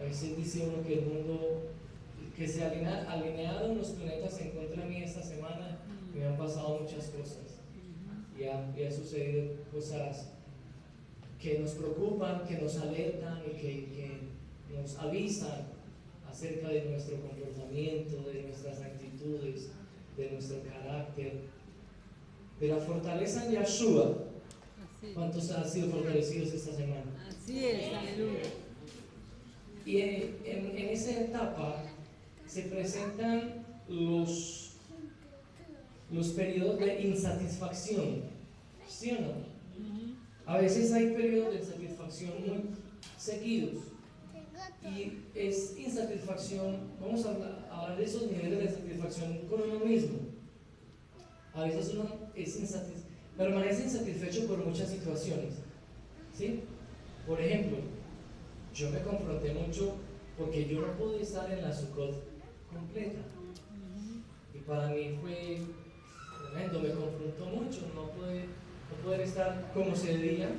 A veces dice uno que el mundo, que se alinearon los planetas en contra mí esta semana, me han pasado muchas cosas y ha sucedido cosas que nos preocupan, que nos alertan y que nos avisan acerca de nuestro comportamiento, de nuestras actitudes, de nuestro carácter, de la fortaleza en Yahshua. ¿Cuántos han sido fortalecidos esta semana? Así es, aleluya. Y en esa etapa se presentan los periodos de insatisfacción, ¿sí o no? A veces hay periodos de insatisfacción muy seguidos y es insatisfacción, vamos a hablar de esos niveles de satisfacción con uno mismo. A veces uno permanece insatisfecho por muchas situaciones, ¿sí? Por ejemplo, yo me confronté mucho porque yo no pude estar en la Sukkot completa y para mí fue tremendo, me confrontó mucho no poder estar como se debía,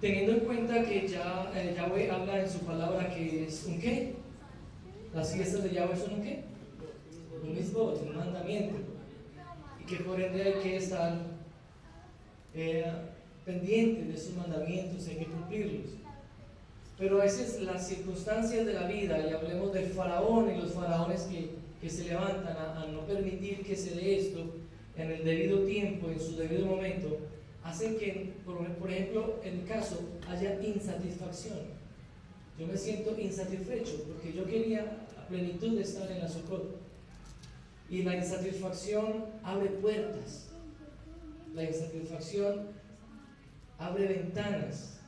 teniendo en cuenta que Yahweh habla en su palabra que es un qué. Las fiestas de Yahweh son un qué, un mitzvot, un mandamiento, y que por ende hay que estar pendiente de sus mandamientos, hay que cumplirlos. Pero a veces las circunstancias de la vida, y hablemos del faraón y los faraones que se levantan a no permitir que se dé esto en el debido tiempo, en su debido momento, hacen que, por ejemplo, en mi caso, haya insatisfacción. Yo me siento insatisfecho porque yo quería a plenitud de estar en la Sukkot. Y la insatisfacción abre puertas. La insatisfacción abre ventanas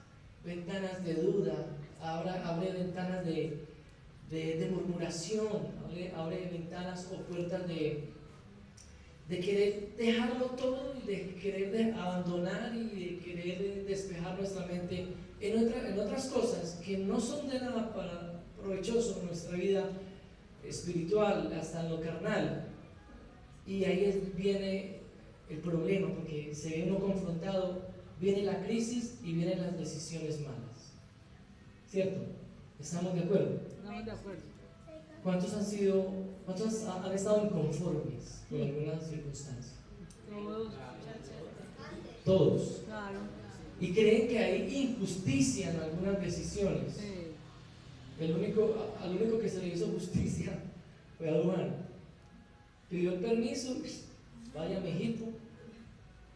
de duda, abre ventanas de murmuración, abre ventanas o puertas de querer dejarlo todo y de querer abandonar y de querer despejar nuestra mente en otras cosas que no son de nada para provechoso en nuestra vida espiritual, hasta en lo carnal. Y ahí viene el problema, porque se ve uno confrontado, viene la crisis y vienen las decisiones malas. ¿Cierto? ¿Estamos de acuerdo? Estamos de acuerdo. ¿Cuántos han estado inconformes con alguna circunstancia? Todos. Todos. Claro. Y creen que hay injusticia en algunas decisiones. Sí. Al único que se le hizo justicia fue a Juan. Pidió el permiso, vaya mijito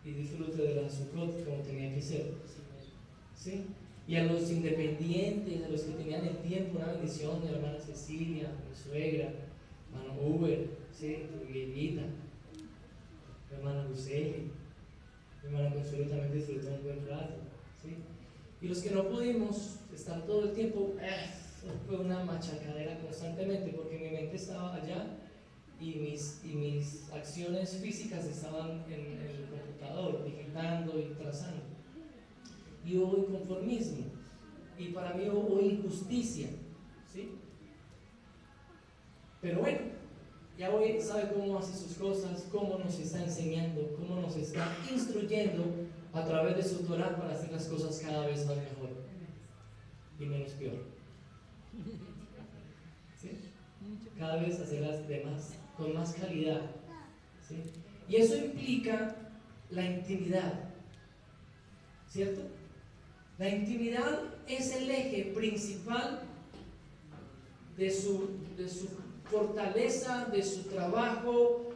y disfrute de la Sukkot como tenía que ser. ¿Sí? Y a los independientes, a los que tenían el tiempo, una bendición, mi hermana Cecilia, mi suegra, hermano Uber, ¿sí? Tu Guillita, mi hermana Luceli, mi hermana Consuelo también disfrutó un buen rato, ¿sí? Y los que no pudimos estar todo el tiempo, fue una machacadera constantemente porque mi mente estaba allá y mis acciones físicas estaban en el computador, digitando y trazando. Y hubo inconformismo, y para mí hubo injusticia, ¿sí? Pero bueno, Yahweh sabe cómo hace sus cosas, cómo nos está enseñando, cómo nos está instruyendo a través de su Torah para hacer las cosas cada vez más mejor y menos peor, ¿sí? Cada vez hacerlas con más calidad, ¿sí? Y eso implica la intimidad, ¿cierto? La intimidad es el eje principal de su fortaleza, de su trabajo,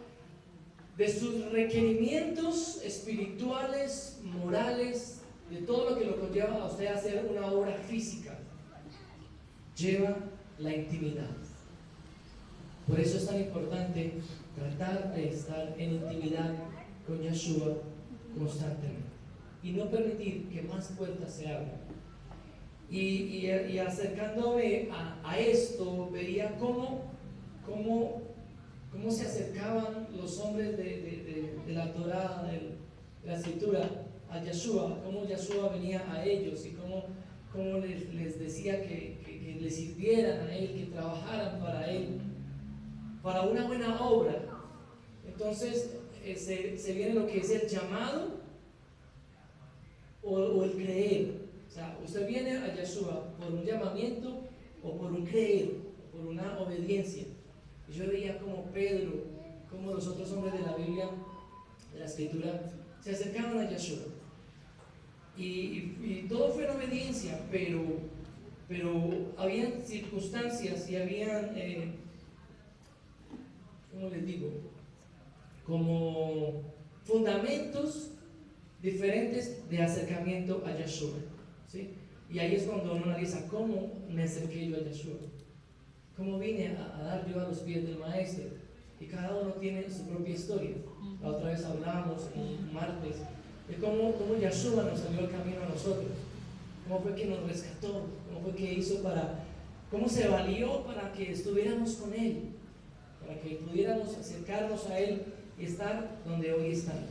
de sus requerimientos espirituales, morales, de todo lo que lo conlleva a usted a hacer una obra física. Lleva la intimidad. Por eso es tan importante tratar de estar en intimidad con Yahshua constantemente y no permitir que más puertas se abran. Y acercándome a esto, veía cómo se acercaban los hombres de la Torá, de la Escritura, a Yahshua, cómo Yahshua venía a ellos y cómo les decía que le sirvieran a Él, que trabajaran para Él, para una buena obra. Entonces se viene lo que es el llamado o el creer. O sea, usted viene a Yahshua por un llamamiento o por un creer, o por una obediencia. Y yo veía como Pedro, como los otros hombres de la Biblia, de la Escritura, se acercaban a Yeshua. Y todo fue en obediencia, pero habían circunstancias y habían, ¿cómo les digo? Como fundamentos diferentes de acercamiento a Yeshua, ¿sí? Y ahí es cuando uno analiza cómo me acerqué yo a Yeshua, cómo vine a dar yo a los pies del Maestro. Y cada uno tiene su propia historia. La otra vez hablábamos un martes de cómo Yeshua nos salió al camino a nosotros, cómo fue que nos rescató, cómo fue que hizo cómo se valió para que estuviéramos con Él, para que pudiéramos acercarnos a Él y estar donde hoy estamos.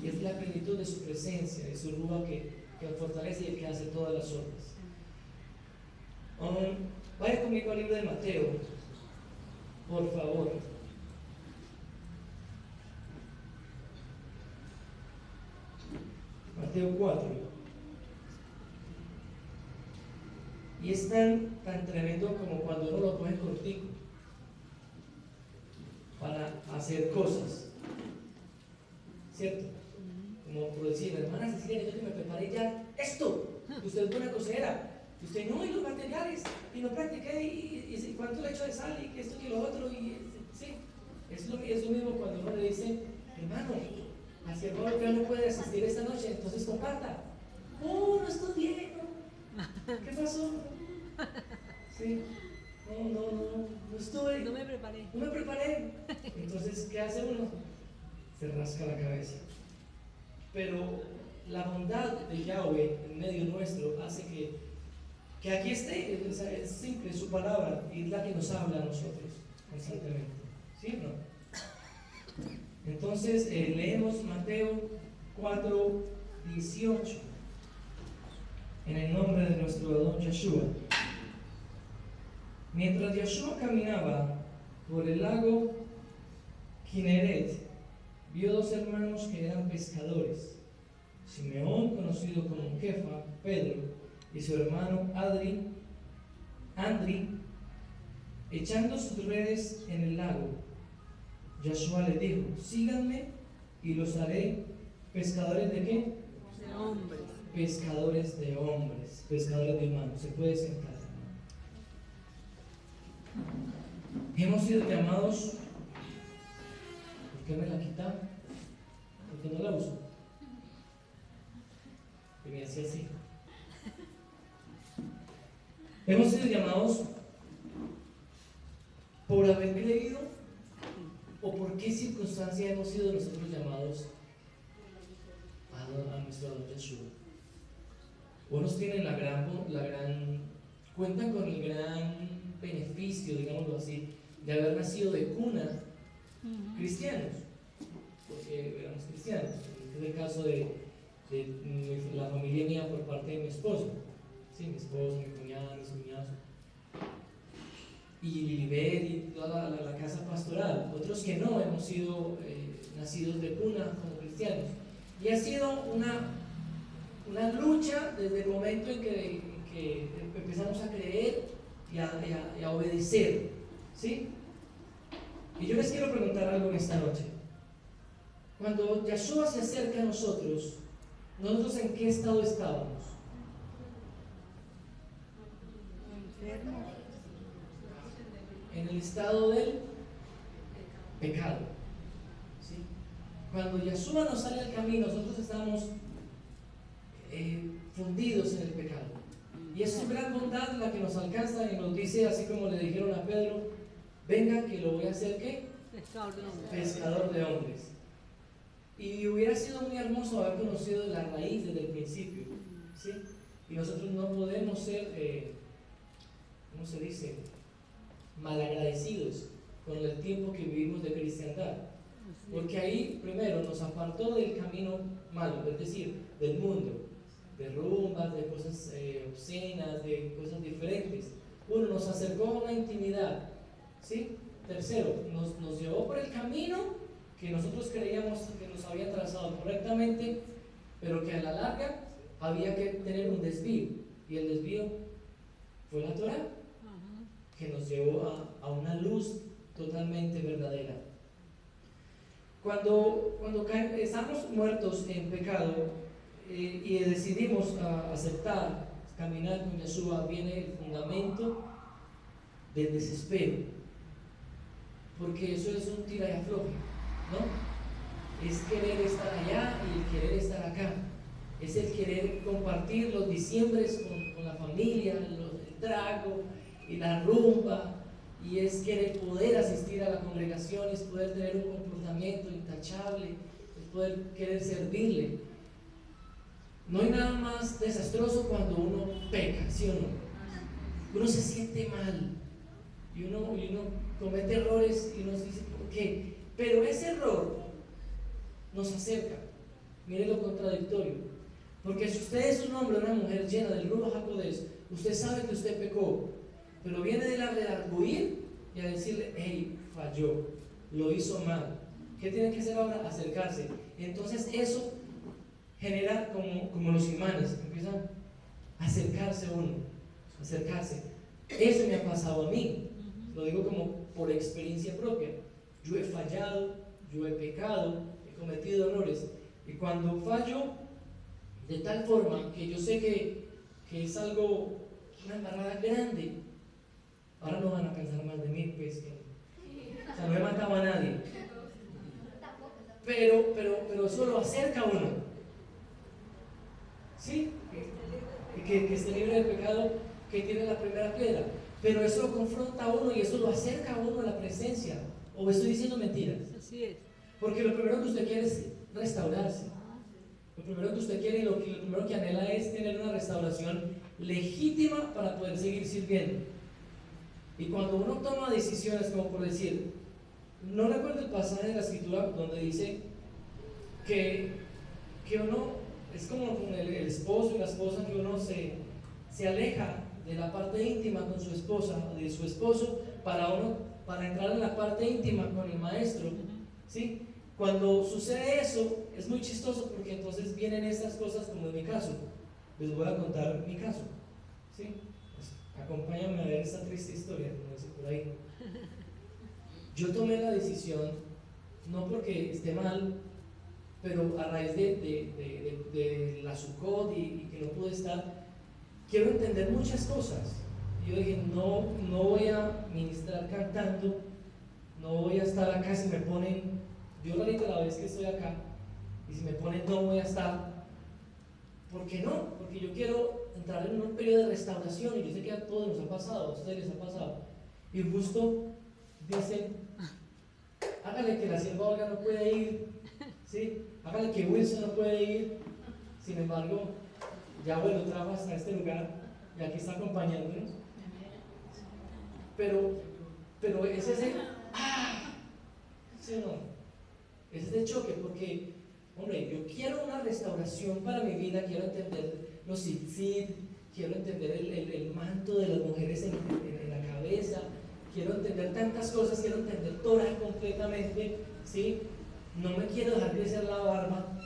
Y es la plenitud de su presencia, de su rúa que nos fortalece y el que hace todas las obras. Vaya conmigo al libro de Mateo, por favor. Mateo 4. Y es tan tremendo como cuando uno lo coge cortico para hacer cosas, ¿cierto? Como por decir, hermana Cecilia, yo que me preparé ya esto, usted es buena cocinera, usted no, y los materiales, y lo practiqué, y cuánto le echo de sal, y que esto, que lo otro, y sí, es lo mismo cuando uno le dice, hermano, la sierva local no puede asistir esta noche, entonces comparta. No estudié, ¿no? ¿Qué pasó? Sí, no estuve. No me preparé. No me preparé. Entonces, ¿qué hace uno? Se rasca la cabeza. Pero la bondad de Yahweh en medio nuestro hace que aquí esté, es simple su palabra y es la que nos habla a nosotros constantemente. ¿Sí o no? Entonces leemos Mateo 4:18 en el nombre de nuestro Adón Yeshua. Mientras Yeshua caminaba por el lago Kineret, vio dos hermanos que eran pescadores, Simeón, conocido como Kefa, Pedro, y su hermano Andri, echando sus redes en el lago. Yeshua les dijo, síganme y los haré pescadores de qué? De hombres. Pescadores de hombres, pescadores de humanos. Se puede sentar. Hemos sido llamados. ¿Por qué me la quita? ¿Por qué no la uso? Y me hacía así. Hemos sido llamados por haber creído, o por qué circunstancia hemos sido nosotros llamados a nuestro Adón Yeshua. Unos tienen cuentan con el gran beneficio, digámoslo así, de haber nacido de cuna cristianos, porque éramos cristianos. Este es el caso de la familia mía por parte de mi esposo, ¿sí? Mi esposo, mi cuñada, mis cuñados, y Lilibet y toda la casa pastoral. Otros que no hemos sido nacidos de cuna como cristianos. Y ha sido una lucha desde el momento en que empezamos a creer y a obedecer, ¿sí? Y yo les quiero preguntar algo en esta noche. Cuando Yeshua se acerca a nosotros ¿en qué estado estábamos? Enfermo. En el estado del pecado, ¿sí? Cuando Yeshua nos sale al camino, nosotros estamos fundidos en el pecado. Y es su gran bondad la que nos alcanza y nos dice, así como le dijeron a Pedro, venga que lo voy a hacer, ¿qué? Pescador de hombres. Pescador de hombres. Y hubiera sido muy hermoso haber conocido la raíz desde el principio, ¿sí? Y nosotros no podemos ser, ¿cómo se dice? Malagradecidos con el tiempo que vivimos de cristiandad. Porque ahí, primero, nos apartó del camino malo, es decir, del mundo, de rumbas, de cosas obscenas, de cosas diferentes. Uno, nos acercó a una intimidad, ¿sí? Tercero, nos llevó por el camino que nosotros creíamos que nos había trazado correctamente, pero que a la larga había que tener un desvío. Y el desvío fue la Torá, que nos llevó a una luz totalmente verdadera. Cuando estamos muertos en pecado y decidimos aceptar, caminar con Yeshua, viene el fundamento del desespero, porque eso es un tira y afloje, ¿no? Es querer estar allá y el querer estar acá, es el querer compartir los diciembres con la familia, el trago y la rumba, y es querer poder asistir a la congregación, es poder tener un comportamiento intachable, es poder querer servirle. No hay nada más desastroso cuando uno peca, ¿sí o no? Uno se siente mal y uno comete errores y uno dice, ¿por qué? Pero ese error nos acerca. Mire lo contradictorio, porque si usted es un hombre o una mujer llena del Ruach HaKodesh, usted sabe que usted pecó, pero viene de la redarguir y a decirle, hey, falló, lo hizo mal. ¿Qué tiene que hacer ahora? Acercarse. Entonces eso genera como los imanes, empiezan a acercarse uno, acercarse. Eso me ha pasado a mí, lo digo como por experiencia propia. Yo he fallado, yo he pecado, he cometido errores, y cuando fallo de tal forma que yo sé que es algo, una embarrada grande, ahora no van a pensar mal de mí, pues, o sea, no he matado a nadie, pero eso lo acerca a uno, ¿sí? Que esté libre del pecado, que tiene la primera piedra, pero eso lo confronta a uno y eso lo acerca a uno a la presencia. ¿O estoy diciendo mentiras? Así es. Porque lo primero que usted quiere es restaurarse. Lo primero que usted quiere y lo primero que anhela es tener una restauración legítima para poder seguir sirviendo. Y cuando uno toma decisiones, como por decir, no recuerdo el pasaje de la escritura donde dice que uno es como con el esposo y la esposa, que uno se aleja de la parte íntima con su esposa, de su esposo, para entrar en la parte íntima con el maestro, ¿sí? Cuando sucede eso, es muy chistoso porque entonces vienen estas cosas, como en mi caso. Les voy a contar mi caso, ¿sí? Pues, acompáñame a ver esta triste historia, como dice por ahí. Yo tomé la decisión, no porque esté mal, pero a raíz de la Sukkot y que no pude estar, quiero entender muchas cosas. Yo dije, no voy a ministrar cantando, no voy a estar acá si me ponen, yo ahorita la vez que estoy acá, y si me ponen no voy a estar. ¿Por qué no? Porque yo quiero entrar en un periodo de restauración, y yo sé que a todos nos ha pasado, a ustedes les ha pasado. Y justo dicen, hágale que la sierva Olga no puede ir, ¿sí? Hágale que Wilson no puede ir. Sin embargo, Yahweh lo trajo hasta este lugar y aquí está acompañándonos. Pero es ese, ¿sí o no? Es ese choque, porque, hombre, yo quiero una restauración para mi vida, quiero entender los tzitzit, quiero entender el manto de las mujeres en la cabeza, quiero entender tantas cosas, quiero entender Torah completamente, ¿sí? No me quiero dejar crecer la barba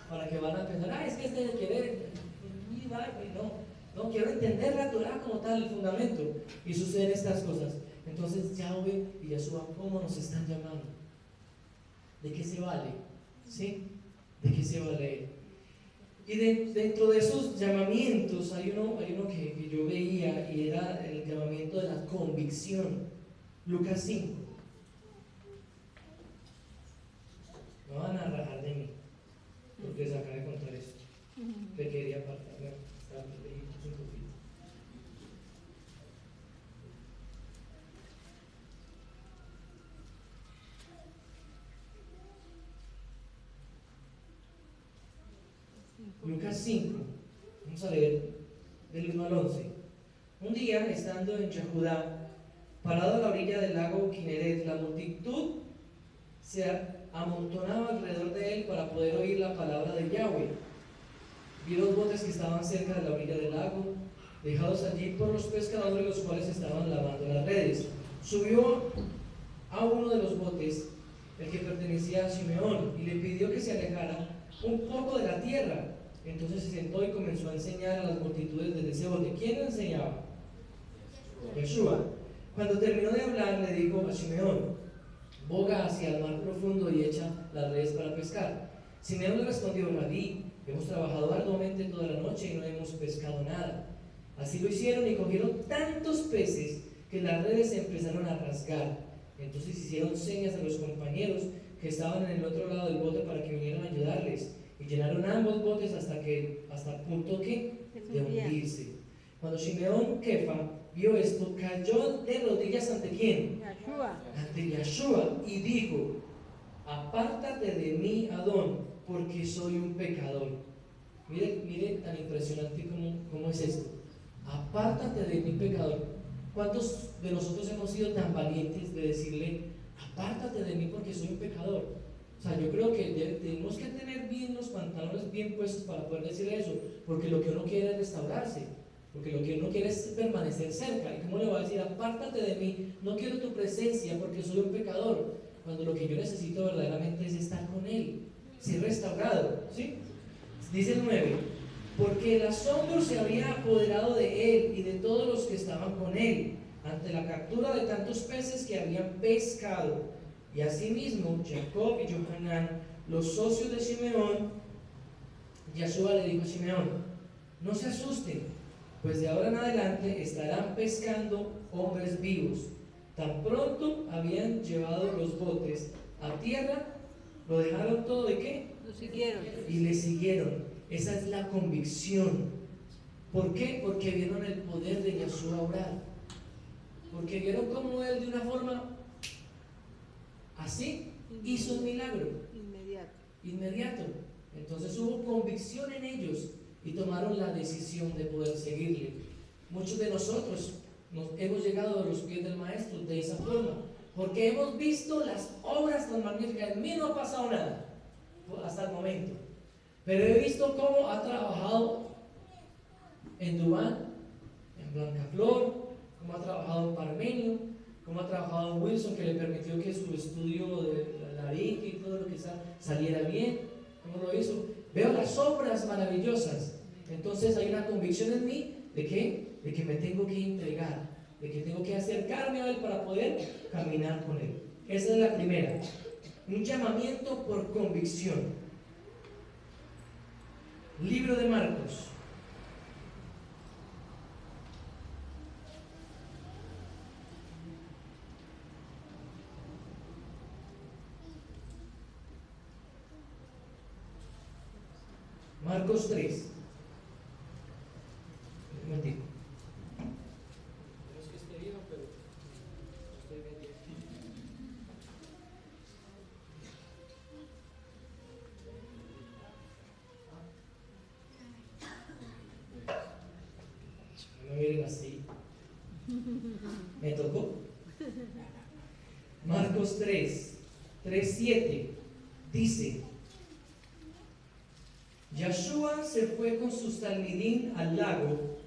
para que van a pensar, es que este quiere, no, quiero entender la Torah como tal, el fundamento, y suceden estas cosas. Entonces Yahweh y Yeshua, ¿cómo nos están llamando? ¿De qué se vale? ¿Sí? ¿De qué se vale? Y dentro de esos llamamientos hay uno que yo veía, y era el llamamiento de la convicción. Lucas 5. No van a rajar de mí, porque les acabo de contar esto. Le quería apartar, está lejitos un poquito. Lucas 5, vamos a leer del 1 al 11. Un día, estando en Yehudá, parado a la orilla del lago Kineret, la multitud se amontonaba alrededor de él para poder oír la palabra de Yahweh. Vio los botes que estaban cerca de la orilla del lago, dejados allí por los pescadores, los cuales estaban lavando las redes. Subió a uno de los botes, el que pertenecía a Simeón, y le pidió que se alejara un poco de la tierra. Entonces se sentó y comenzó a enseñar a las multitudes desde ese bote. ¿Quién le enseñaba? Yeshua. Cuando terminó de hablar, le dijo a Simeón: boga hacia el mar profundo y echa las redes para pescar. Simeón le respondió: Rabí, hemos trabajado arduamente toda la noche y no hemos pescado nada. Así lo hicieron y cogieron tantos peces que las redes se empezaron a rasgar. Entonces hicieron señas a los compañeros que estaban en el otro lado del bote para que vinieran a ayudarles, y llenaron ambos botes hasta el punto que de hundirse. Cuando Simeón Kefa vio esto, cayó de rodillas ante quién, ante Yeshua, y dijo: apártate de mí, Adón, porque soy un pecador. Mire tan impresionante como es esto. Apártate de mí, pecador. ¿Cuántos de nosotros hemos sido tan valientes de decirle: apártate de mí porque soy un pecador? O sea, yo creo que tenemos que tener bien los pantalones bien puestos para poder decir eso, porque lo que uno quiere es restaurarse, porque lo que uno quiere es permanecer cerca. ¿Y cómo le va a decir: apártate de mí, no quiero tu presencia porque soy un pecador? Cuando lo que yo necesito verdaderamente es estar con Él, ser restaurado, ¿sí? Dice el 9: porque el asombro se había apoderado de él y de todos los que estaban con él, ante la captura de tantos peces que habían pescado. Y asimismo, Jacob y Johanán, los socios de Simeón, Yeshua le dijo a Simeón: no se asusten, pues de ahora en adelante estarán pescando hombres vivos. Tan pronto habían llevado los botes a tierra, lo dejaron todo ¿de qué? Lo siguieron. Y le siguieron. Esa es la convicción. ¿Por qué? Porque vieron el poder de Yeshua orar. Porque vieron cómo él de una forma así hizo un milagro. Inmediato. Entonces hubo convicción en ellos y tomaron la decisión de poder seguirle. Muchos de nosotros hemos llegado a los pies del Maestro de esa forma, porque hemos visto las obras tan magníficas. En mí no ha pasado nada hasta el momento, pero he visto cómo ha trabajado en Dubán, en Blancaflor, cómo ha trabajado en Parmenio, cómo ha trabajado en Wilson, que le permitió que su estudio de la RIC y todo lo que saliera bien. ¿Cómo lo hizo? Veo las obras maravillosas. Entonces hay una convicción en mí de que me tengo que entregar, de que tengo que acercarme a Él para poder caminar con Él. Esa es la primera. Un llamamiento por convicción. Libro de Marcos. Marcos 3. Un momentito. No es que esté viejo, pero estoy bien. No me miren así. Me tocó. Marcos 3:7 dice: Yeshua se fue con sus talmidín al lago,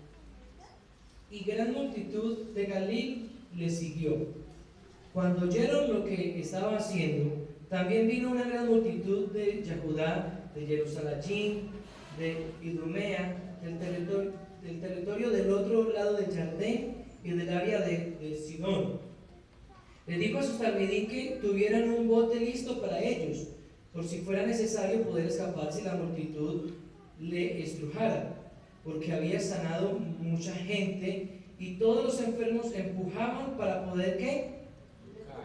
y gran multitud de Galil le siguió. Cuando oyeron lo que estaba haciendo, también vino una gran multitud de Yahudá, de Jerusalén, de Idumea, del territorio del otro lado del Jardín y del área de Sidón. Le dijo a sus talmidín que tuvieran un bote listo para ellos, por si fuera necesario poder escapar si la multitud le estrujara, porque había sanado mucha gente y todos los enfermos empujaban para poder ¿qué?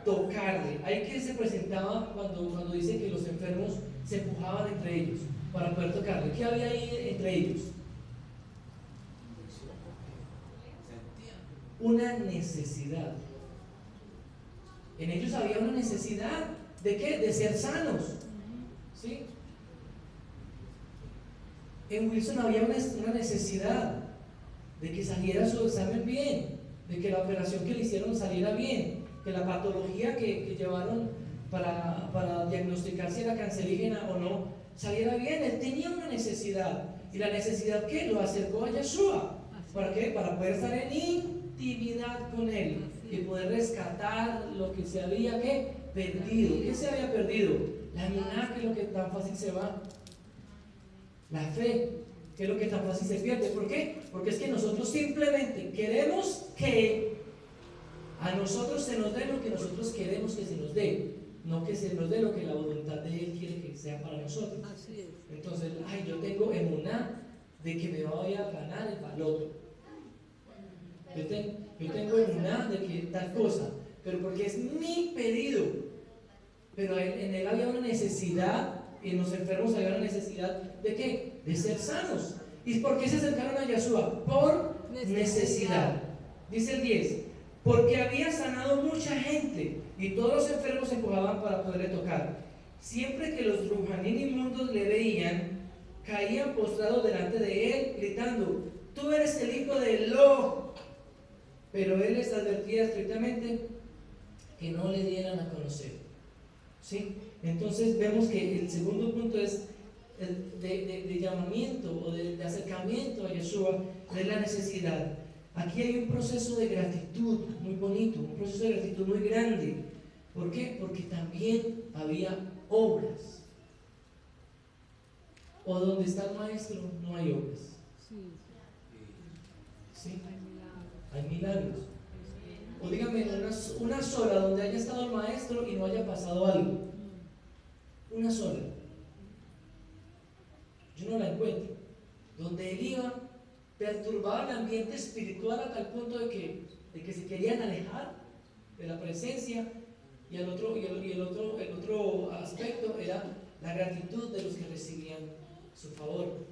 Tocarle. Ahí que se presentaba cuando dice que los enfermos se empujaban entre ellos para poder tocarle. ¿Qué había ahí entre ellos? Una necesidad. En ellos había una necesidad ¿de qué? De ser sanos. ¿Sí? En Wilson había una necesidad de que saliera su examen bien, de que la operación que le hicieron saliera bien, que la patología que llevaron para diagnosticar si era cancerígena o no saliera bien. Él tenía una necesidad, y la necesidad que lo acercó a Yeshua. ¿Para qué? Para poder estar en intimidad con Él y poder rescatar lo que se había perdido. ¿Qué se había perdido? La emuná, que es lo que tan fácil se va. La fe, que es lo que tan fácil se pierde. ¿Por qué? Porque es que nosotros simplemente queremos que nosotros se nos dé lo que nosotros queremos que se nos dé, no que se nos dé lo que la voluntad de Él quiere que sea para nosotros. Así es. Entonces, yo tengo emuná de que me vaya a ganar el baloto. Yo tengo emuná de que tal cosa, pero porque es mi pedido. Pero en él había una necesidad, y en los enfermos había una necesidad ¿de qué? De ser sanos. ¿Y por qué se acercaron a Yeshua? Por necesidad. Dice el 10, porque había sanado mucha gente y todos los enfermos se empujaban para poderle tocar. Siempre que los rujanín inmundos le veían, caían postrados delante de él, gritando: tú eres el hijo de Elo. Pero él les advertía estrictamente que no le dieran a conocer. ¿Sí? Entonces vemos que el segundo punto es el de llamamiento o de acercamiento a Yeshua, de la necesidad. Aquí hay un proceso de gratitud muy bonito, un proceso de gratitud muy grande. ¿Por qué? Porque también había obras. O donde está el maestro no hay obras. Sí. ¿Sí? Hay milagros. Hay milagros. O dígame una sola donde haya estado el maestro y no haya pasado algo. Una sola. Yo no la encuentro. Donde él iba, perturbaba el ambiente espiritual a tal punto de que se querían alejar de la presencia. Y el otro aspecto era la gratitud de los que recibían su favor.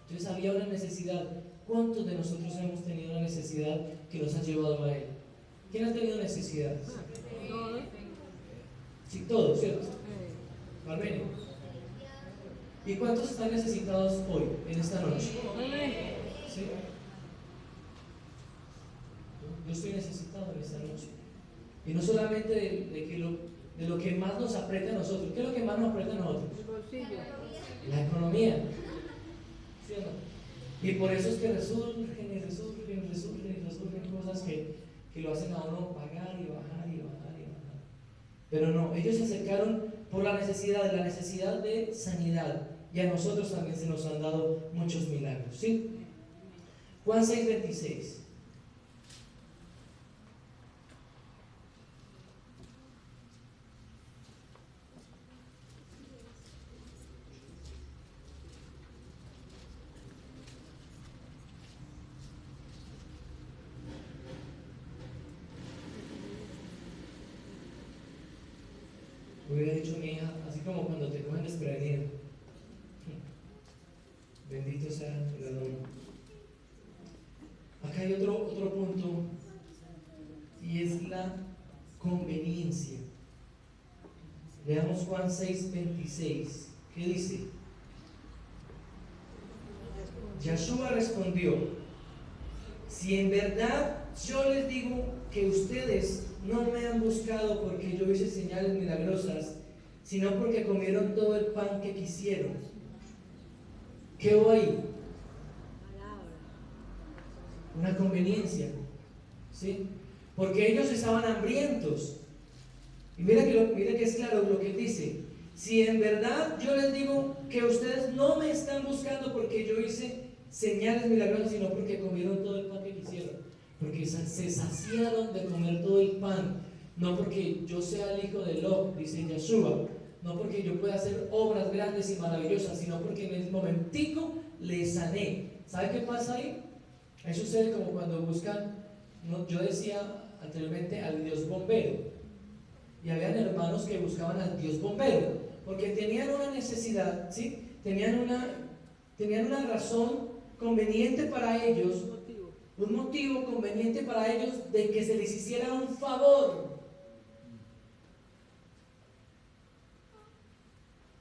Entonces había una necesidad. ¿Cuántos de nosotros hemos tenido una necesidad que nos ha llevado a Él? ¿Quién ha tenido necesidades? Todos. Sí, todos, ¿cierto? Armenio. ¿Y cuántos están necesitados hoy, en esta noche? ¿Sí? Yo estoy necesitado en esta noche. Y no solamente de lo que más nos aprieta a nosotros. ¿Qué es lo que más nos aprieta a nosotros? El bolsillo. La economía. ¿Sí o no? Y por eso es que resurgen cosas que lo hacen a uno pagar y bajar y bajar y bajar. Pero no, ellos se acercaron por la necesidad de sanidad. Y a nosotros también se nos han dado muchos milagros. ¿Sí? Juan 6:26. Hubiera dicho mi hija, así como cuando te cogen desprevenido. Bendito sea el Adón. Acá hay otro punto, y es la conveniencia. Leamos Juan 6:26. ¿Qué dice? Yeshua respondió: si en verdad yo les digo que ustedes no me han buscado porque yo hice señales milagrosas, sino porque comieron todo el pan que quisieron. ¿Qué hubo ahí? Una conveniencia. ¿Sí? Porque ellos estaban hambrientos. Y mira que es claro lo que dice. Si en verdad yo les digo que ustedes no me están buscando porque yo hice señales milagrosas, sino porque comieron todo el pan que quisieron. Porque se saciaron de comer todo el pan. No porque yo sea el hijo de Lot, dice Yeshua. No porque yo pueda hacer obras grandes y maravillosas, sino porque en el momentico le sané. ¿Sabe qué pasa ahí? Ahí sucede como cuando buscan, yo decía anteriormente, al Dios bombero. Y habían hermanos que buscaban al Dios bombero, porque tenían una necesidad, ¿sí? Tenían una razón conveniente para ellos, un motivo conveniente para ellos de que se les hiciera un favor.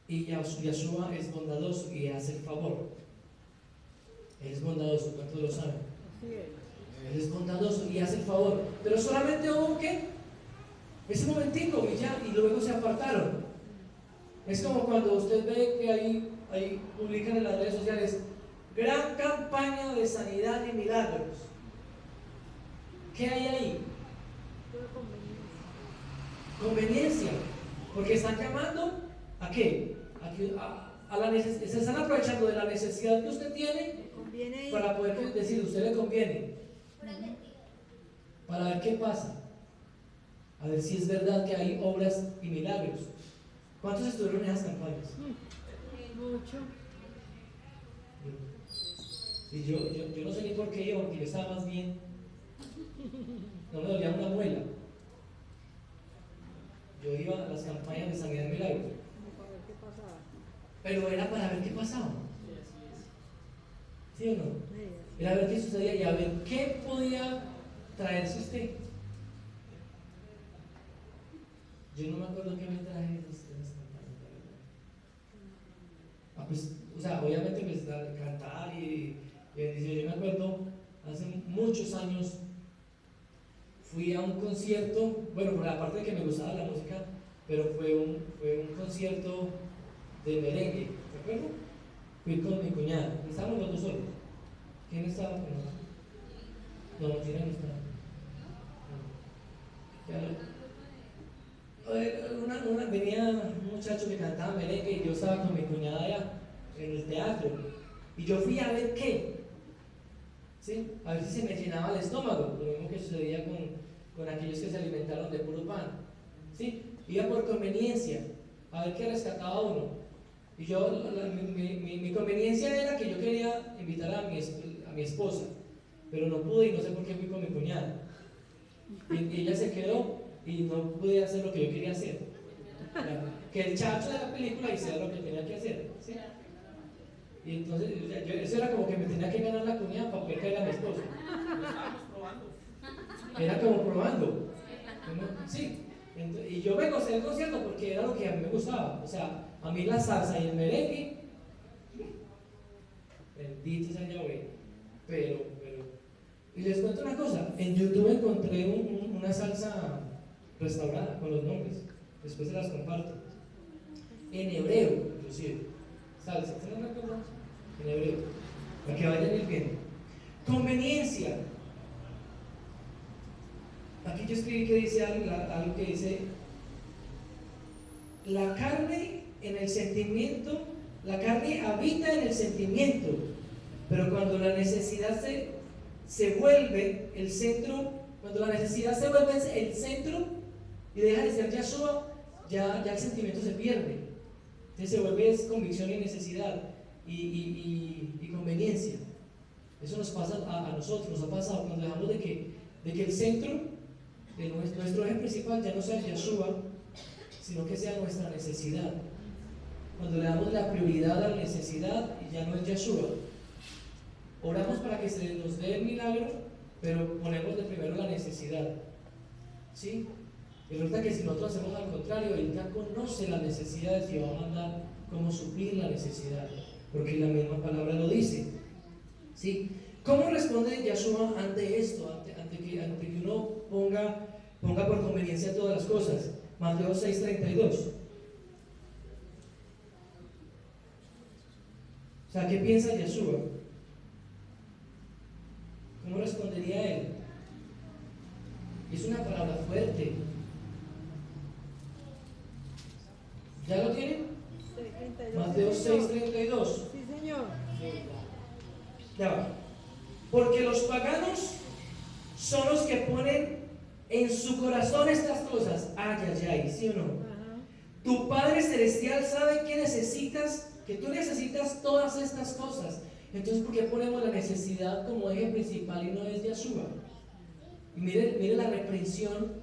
Y Yeshua es bondadoso y hace el favor. Él es bondadoso, ¿cuántos lo saben? Él es bondadoso y hace el favor. Pero solamente hubo ¿qué? Ese momentico y ya, y luego se apartaron. Es como cuando usted ve que ahí publican en las redes sociales: gran campaña de sanidad y milagros. ¿Qué hay ahí? Conveniencia. Porque están llamando ¿a qué? Se están aprovechando de la necesidad que usted tiene para poder decir: usted le conviene. Para ver qué pasa. a ver si es verdad que hay obras y milagros. ¿Cuántos estuvieron en esas campañas? Mucho. Y yo no sé ni por qué iba, porque yo estaba más bien, no me dolía una muela. Yo iba a las campañas de sanidad y milagros, Como para ver qué pasaba. pero era para ver qué pasaba, ¿sí o no? Sí. Era ver qué sucedía y a ver qué podía traerse usted. Yo no me acuerdo qué me traje de ustedes campañas, la verdad. Pues, o sea, obviamente pues cantar y bendición. Yo me acuerdo, hace muchos años fui a un concierto, bueno, por la parte de que me gustaba la música, pero fue un concierto de merengue, ¿de acuerdo? Fui con mi cuñada, estábamos los dos solos. ¿Quién estaba con nosotros? No, Tina no estaba. Venía un muchacho que cantaba merengue y yo estaba con mi cuñada allá en el teatro. Y yo fui a ver qué, ¿sí? A ver si se me llenaba el estómago, lo mismo que sucedía con aquellos que se alimentaron de puro pan, ¿sí? Iba por conveniencia, a ver qué rescataba uno. Y yo, mi conveniencia era que yo quería invitar a mi esposa, pero no pude y no sé por qué fui con mi cuñada. Y ella se quedó y no pude hacer lo que yo quería hacer. Que el chacho de la película hiciera lo que tenía que hacer, ¿sí? Y entonces, eso era como que me tenía que ganar la cuñada para poder caer a mi esposa. Era como probando. Sí. Y yo me gocé el concierto porque era lo que a mí me gustaba. O sea, a mí la salsa y el merengue, bendito sea Yahweh. Pero, y les cuento una cosa, en YouTube encontré una salsa restaurada con los nombres. Después se las comparto. En hebreo, inclusive. Salsa, ¿se no recuerdan? En hebreo. Para que vayan ir viendo. Conveniencia. Aquí yo escribí que dice algo que dice: la carne en el sentimiento, la carne habita en el sentimiento, pero cuando la necesidad se vuelve el centro, cuando la necesidad se vuelve el centro y deja de ser Yahshua, ya el sentimiento se pierde. Entonces se vuelve convicción y necesidad y conveniencia. Eso nos pasa a nosotros, nos ha pasado cuando dejamos de que el centro de nuestro eje principal ya no sea Yahshua, sino que sea nuestra necesidad. Cuando le damos la prioridad a la necesidad y ya no es Yahshua. Oramos para que se nos dé el milagro, pero ponemos de primero la necesidad. ¿Sí? Y resulta que si nosotros hacemos al contrario, Él ya conoce las necesidades y va a mandar cómo suplir la necesidad, porque la misma palabra lo dice. ¿Sí? ¿Cómo responde Yahshua ante esto? Ante que uno ponga por conveniencia todas las cosas. Mateo 6:32. O sea, ¿qué piensa Yahshua? ¿Cómo respondería él? Es una palabra fuerte. ¿Ya lo tienen? 32. Mateo Sí, señor. 6:32. Sí, señor. Ya va. Porque los paganos son los que ponen en su corazón estas cosas. Ay, ay, ay, ¿sí o no? Ajá. Tu Padre Celestial sabe que tú necesitas todas estas cosas. Entonces, ¿por qué ponemos la necesidad como eje principal y no es Yahshua? Y mire la reprensión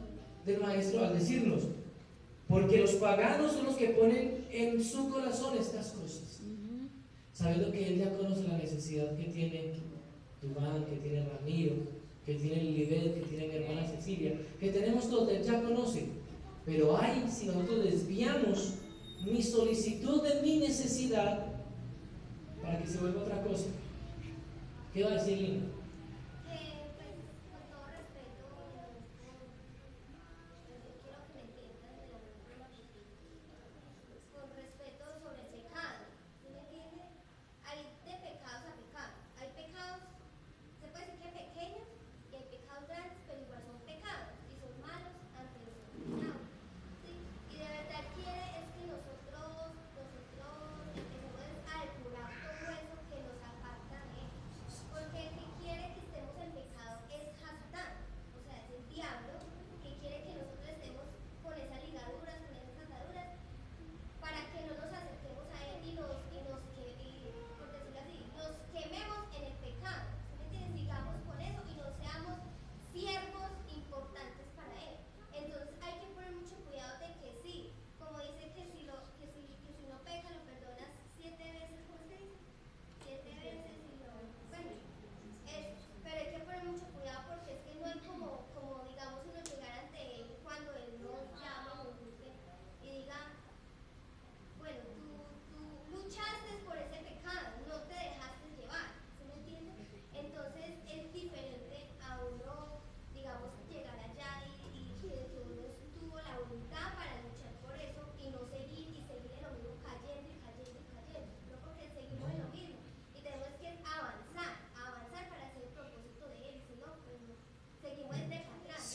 del maestro al decirnos: porque los paganos son los que ponen en su corazón estas cosas, sabiendo que Él ya conoce la necesidad que tiene Dubán, que tiene Ramiro, que tiene Lilibet, que tiene mi hermana Cecilia, que tenemos todos. Él ya conoce. Pero si nosotros desviamos mi solicitud de mi necesidad para que se vuelva otra cosa, ¿qué va a decir Lina?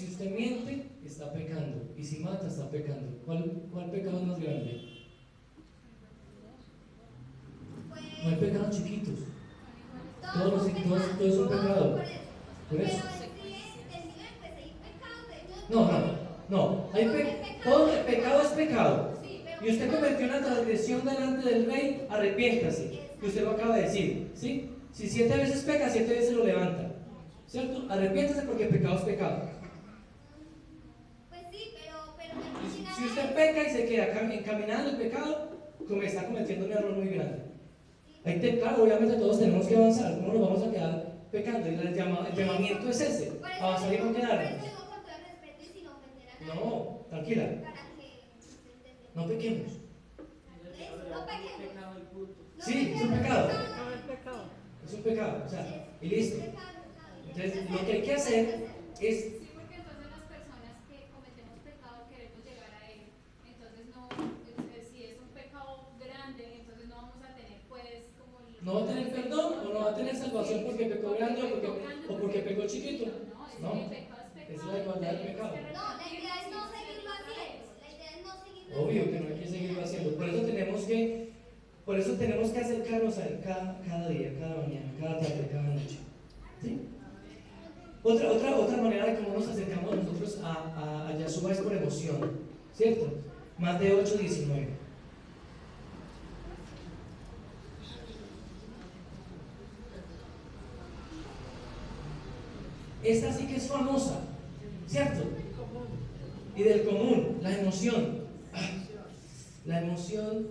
Si usted miente, está pecando. Y si mata, está pecando. ¿Cuál pecado es más grande? No hay pecados chiquitos. Todos son pecados. Por eso. No. Todo el pecado es pecado. Y usted cometió una transgresión delante del rey, arrepiéntase. Que usted lo acaba de decir. ¿Sí? Si 7 veces peca, 7 veces lo levanta. ¿Cierto? Arrepiéntase porque pecado es pecado. Si usted peca y se queda encaminado en el pecado, como está cometiendo un error muy grande. Claro, obviamente todos tenemos que avanzar. ¿Cómo nos vamos a quedar pecando? Y el llamamiento es ese: avanzar y no quedarnos. No, tranquila. No pequemos. Sí, es un pecado. Es un pecado. O sea, y listo. Entonces, lo que hay que hacer es. Sí, porque entonces las personas que cometemos pecado queremos llegar a él. Entonces, si es un pecado grande, entonces no vamos a tener, pues, como. No va a tener perdón o no va a tener salvación porque pecó grande o porque pecó chiquito. No, es la igualdad del pecado. La idea es no seguirlo haciendo. Obvio que no hay que seguirlo haciendo. Por eso tenemos que acercarnos a él cada día, cada mañana, cada tarde, cada noche. ¿Sí? Otra manera de cómo nos acercamos nosotros a Yahshua es por emoción, ¿cierto? Mateo 8:19. Esta sí que es famosa, ¿cierto? Y del común, la emoción. La emoción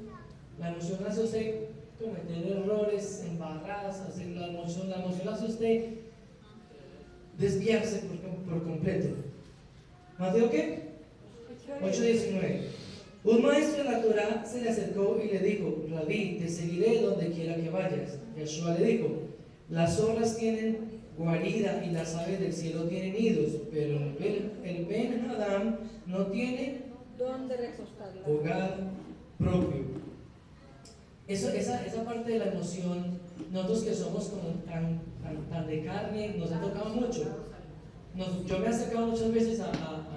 hace usted cometer errores, embarradas, la emoción hace usted desviarse por completo. ¿Mateo qué? 8:19. Un maestro de la Torá se le acercó y le dijo: Rabí, te seguiré donde quiera que vayas. Yeshua le dijo: las zorras tienen guarida y las aves del cielo tienen nidos, pero el Ben Adam no tiene ¿Dónde recostarla? hogar propio. Esa parte de la emoción, nosotros que somos como tan de carne, nos ha tocado mucho. Yo me he acercado muchas veces a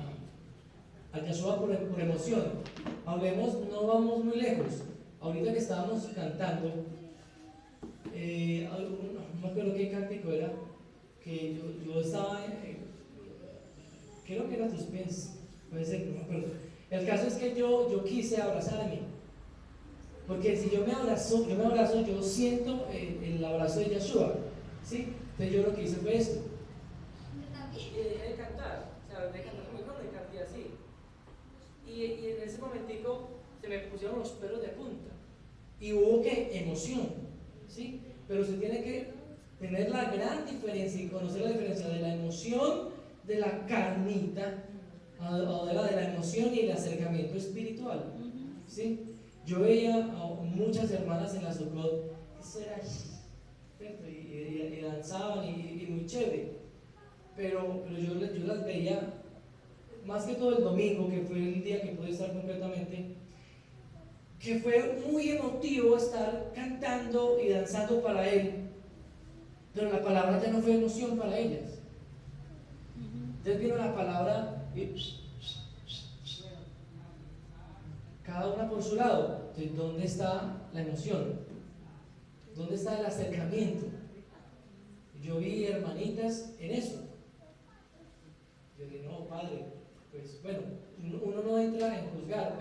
Yahshua por emoción. Hablemos, no vamos muy lejos. Ahorita que estábamos cantando, no me acuerdo qué cántico era, que yo estaba, creo que era tus pies, puede ser, no me acuerdo. El caso es que yo quise abrazarme, porque si yo me abrazo, yo siento el abrazo de Yahshua, ¿sí? Entonces yo lo que hice fue esto. Y dejé de cantar, o sea, dejé de cantar como no, me canté así. Y en ese momentico se me pusieron los pelos de punta. Y hubo que emoción, ¿sí? Pero se tiene que tener la gran diferencia y conocer la diferencia de la emoción de la carnita o de la emoción y el acercamiento espiritual, ¿sí? Yo veía a muchas hermanas en la Sukkot y danzaban y muy chévere, pero yo las veía más que todo el domingo, que fue el día que pude estar completamente, que fue muy emotivo estar cantando y danzando para él, pero la palabra ya no fue emoción para ellas. Entonces vino la palabra y cada una por su lado. Entonces, ¿dónde está la emoción? ¿Dónde está el acercamiento? Yo vi hermanitas en eso. Yo dije, no, padre, pues bueno, uno no entra en juzgar,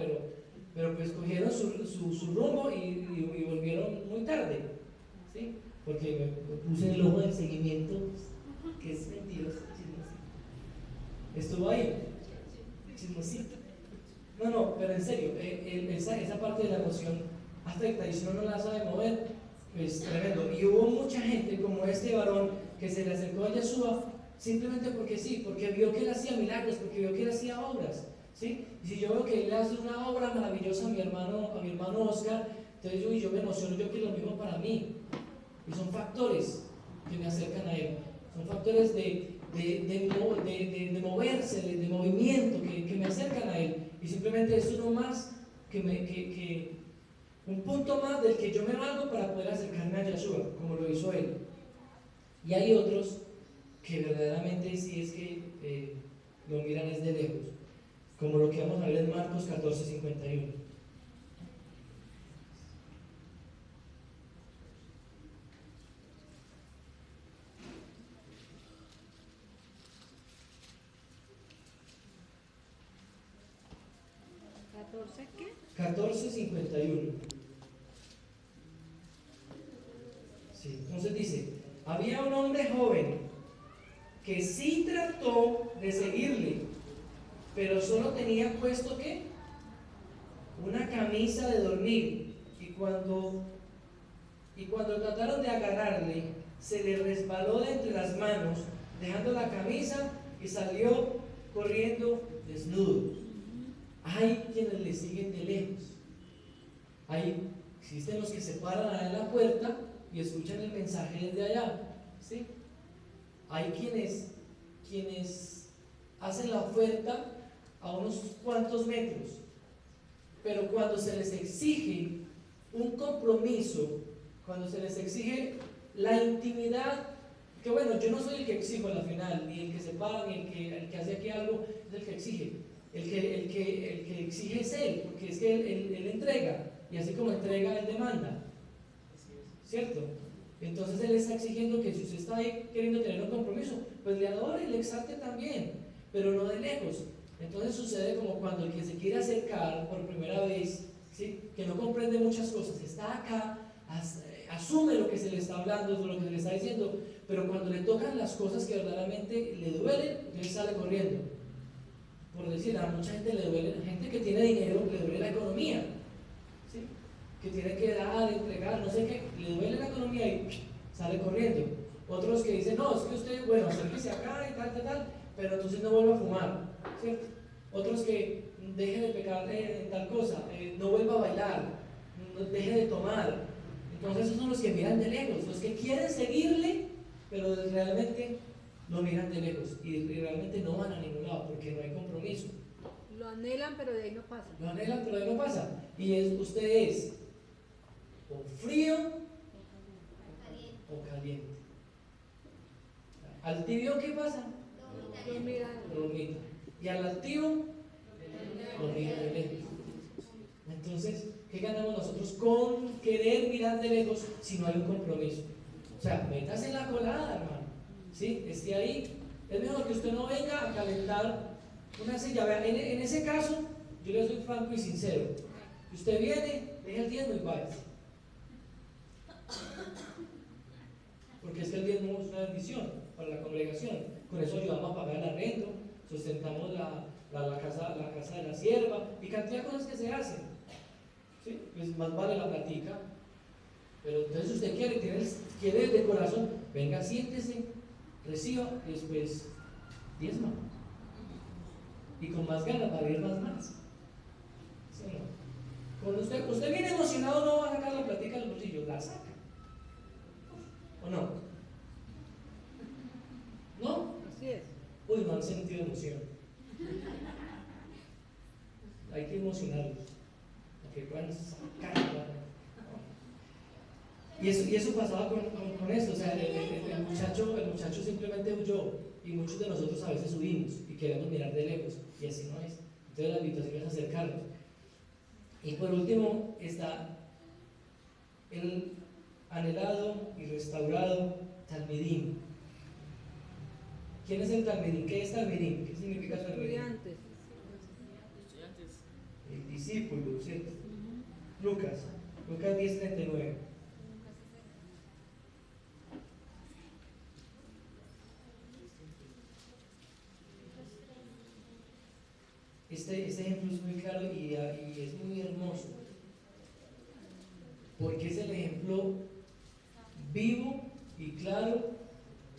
pero pues cogieron su rumbo y volvieron muy tarde, ¿sí? Porque me puse el ojo de seguimiento, que es mentiroso, chismosito. Estuvo ahí, chismosito. No, pero en serio, esa parte de la emoción afecta, y si uno no la sabe mover, pues tremendo. Y hubo mucha gente como este varón que se le acercó a Yeshua simplemente porque sí, porque vio que él hacía milagros, porque vio que él hacía obras, ¿sí? Y si yo veo que él hace una obra maravillosa a mi hermano Oscar, entonces yo me emociono, yo quiero lo mismo para mí. Y son factores que me acercan a él, son factores de moverse, de movimiento que me acercan a él. Y simplemente es uno más, un punto más del que yo me valgo para poder acercarme a Yahshua, como lo hizo él. Y hay otros que verdaderamente sí es que lo miran es de lejos, como lo que vamos a ver en Marcos 14:51. ¿14 qué? 14:51. Sí, entonces dice, había un hombre joven que sí trató de seguirle, pero solo tenía puesto ¿qué? Una camisa de dormir, y cuando trataron de agarrarle, se le resbaló de entre las manos, dejando la camisa, y salió corriendo desnudo. Hay quienes le siguen de lejos. Existen los que se paran allá en la puerta y escuchan el mensaje desde allá, ¿sí? Hay quienes hacen la oferta a unos cuantos metros, pero cuando se les exige un compromiso, cuando se les exige la intimidad, que bueno, yo no soy el que exijo a la final, ni el que se para, ni el que hace aquí algo, es el que exige. El que exige es él, porque es que él entrega, y así como entrega, él demanda, ¿cierto? Entonces él está exigiendo que si usted está ahí queriendo tener un compromiso, pues le adore y le exalte también, pero no de lejos. Entonces sucede como cuando el que se quiere acercar por primera vez, ¿sí? Que no comprende muchas cosas, está acá, asume lo que se le está hablando, lo que se le está diciendo, pero cuando le tocan las cosas que verdaderamente le duelen, él sale corriendo. Por decir, a mucha gente le duele, gente que tiene dinero, le duele la economía, ¿sí? Que tiene que dar, entregar, no sé qué, le duele la economía y sale corriendo. Otros que dicen, no, es que usted, bueno, acérquese acá y tal, pero entonces no vuelva a fumar, ¿cierto? Otros que deje de pecar en tal cosa, no vuelva a bailar, no deje de tomar. Entonces esos son los que miran de lejos, los que quieren seguirle, pero realmente lo miran de lejos y realmente no van a ningún lado porque no hay compromiso. Lo anhelan, pero de ahí no pasa. Lo anhelan, pero de ahí no pasa. Y usted es o frío o caliente. Al tibio, ¿qué pasa? Lo miran. Lo vomita. Y al altivo, lo mira de lejos. Entonces, ¿qué ganamos nosotros con querer mirar de lejos si no hay un compromiso? O sea, métase en la colada, hermano. ¿Sí? Esté ahí. Es mejor que usted no venga a calentar una silla. Vea, en ese caso, yo le soy franco y sincero. Usted viene, deja el diezmo y vaya. Porque es que el diezmo es una bendición para la congregación. Con eso ayudamos a pagar el arrendo, sustentamos la casa de la sierva y cantidad de cosas que se hacen. ¿Sí? Pues más vale la platica. Pero entonces usted quiere de corazón, venga, siéntese, reciba y después diezma. Y con más ganas va a haber más. ¿Sí o no? Cuando usted viene emocionado, no va a sacar la platica del bolsillo, la saca. ¿O no? ¿No? Así es. Uy, no han sentido emoción. Hay que emocionarlos, para que puedan sacar. Y eso pasaba con esto, o sea, el muchacho simplemente huyó, y muchos de nosotros a veces huimos y queremos mirar de lejos, y así no es. Entonces la invitación es acercarnos. Y por último está el anhelado y restaurado Talmidim. ¿Quién es el Talmidim? ¿Qué es Talmidim? ¿Qué significa Talmidim? Estudiantes. El discípulo, ¿cierto? Lucas 10:39. Este ejemplo es muy claro y es muy hermoso, porque es el ejemplo vivo y claro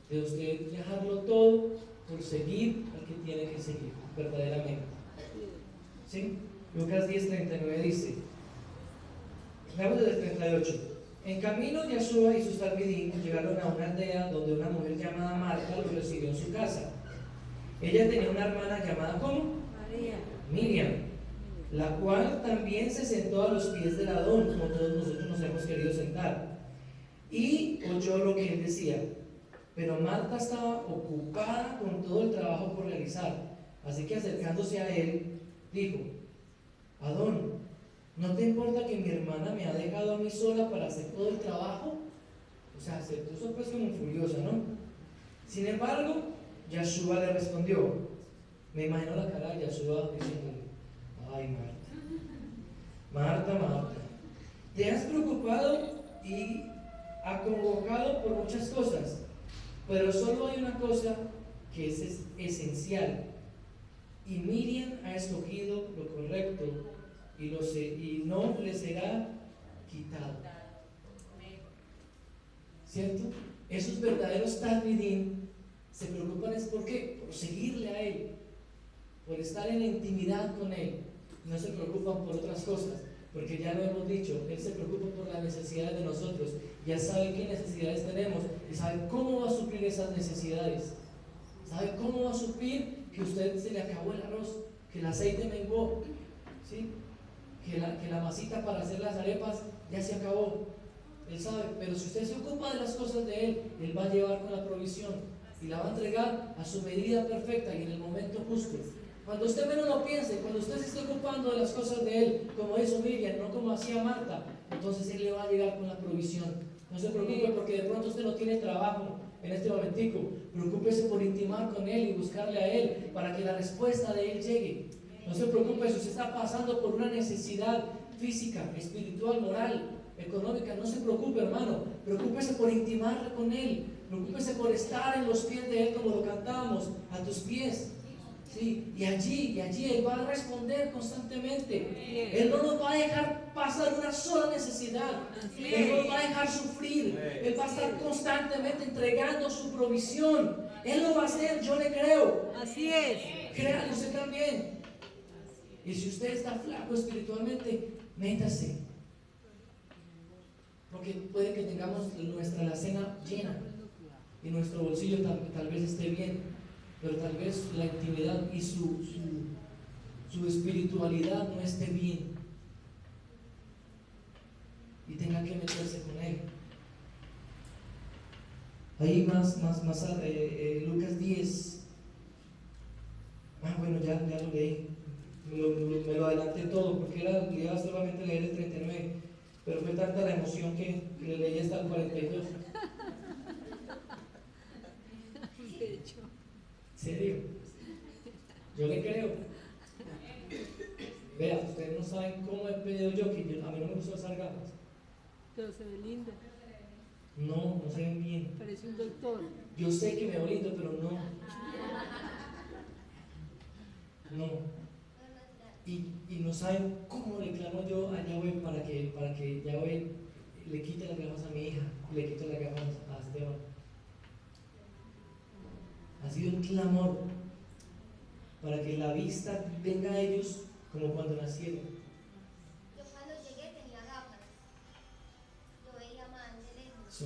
de usted dejarlo todo por seguir al que tiene que seguir, verdaderamente. ¿Sí? Lucas 10:39 dice, veamos desde el 38. En camino, Yeshua y sus talmidim llegaron a una aldea donde una mujer llamada Marta los recibió en su casa. Ella tenía una hermana llamada ¿cómo? María. Miriam, la cual también se sentó a los pies del Adón, como todos nosotros nos hemos querido sentar, y oyó lo que él decía. Pero Marta estaba ocupada con todo el trabajo por realizar. Así que acercándose a él, dijo: Adón, ¿no te importa que mi hermana me ha dejado a mí sola para hacer todo el trabajo? O sea, se puso pues como furiosa, ¿no? Sin embargo, Yahshua le respondió, me imagino la cara de Yahshua diciéndole: ay, Marta, Marta, te has preocupado y acongojado por muchas cosas, pero solo hay una cosa que es esencial, y Miriam ha escogido lo correcto y no le será quitado. ¿Cierto? Esos verdaderos talmidim se preocupan es por qué, por seguirle a él, por estar en intimidad con él. No se preocupan por otras cosas, porque ya lo hemos dicho, él se preocupa por las necesidades de nosotros, ya sabe qué necesidades tenemos y sabe cómo va a suplir esas necesidades, sabe cómo va a suplir que a usted se le acabó el arroz, que el aceite menguó, ¿sí? que la masita para hacer las arepas ya se acabó. Él sabe, pero si usted se ocupa de las cosas de él, él va a llevar con la provisión y la va a entregar a su medida perfecta y en el momento justo. Cuando usted menos lo piense, cuando usted se esté ocupando de las cosas de él, como hizo Miriam, no como hacía Marta, entonces él le va a llegar con la provisión. No se preocupe porque de pronto usted no tiene trabajo en este momentico. Preocúpese por intimar con él y buscarle a él para que la respuesta de él llegue. No se preocupe si usted está pasando por una necesidad física, espiritual, moral, económica. No se preocupe, hermano. Preocúpese por intimar con él. Preocúpese por estar en los pies de él como lo cantábamos, a tus pies. Sí, y allí Él va a responder constantemente. Él no nos va a dejar pasar una sola necesidad. Él no nos va a dejar sufrir. Él va a estar constantemente entregando su provisión. Él lo va a hacer, yo le creo. Así es. Créalo usted también. Y si usted está flaco espiritualmente, métase. Porque puede que tengamos nuestra alacena llena y nuestro bolsillo tal vez esté bien, pero tal vez la intimidad y su espiritualidad no esté bien y tenga que meterse con él. Ahí Lucas 10. Bueno, ya lo leí, me lo adelanté todo porque iba solamente a leer el 39, pero fue tanta la emoción que le leí hasta el 42. ¿Serio? Yo le creo. Vea, ustedes no saben cómo he pedido yo, a mí no me gusta usar gafas. Pero se ve lindo. No se ven bien. Parece un doctor. Yo sé que me veo lindo, pero no. Y no saben cómo le clamo yo a Yahweh para que Yahweh le quite las gafas a mi hija y le quite las gafas a Esteban. Ha sido un clamor para que la vista venga a ellos como cuando nacieron.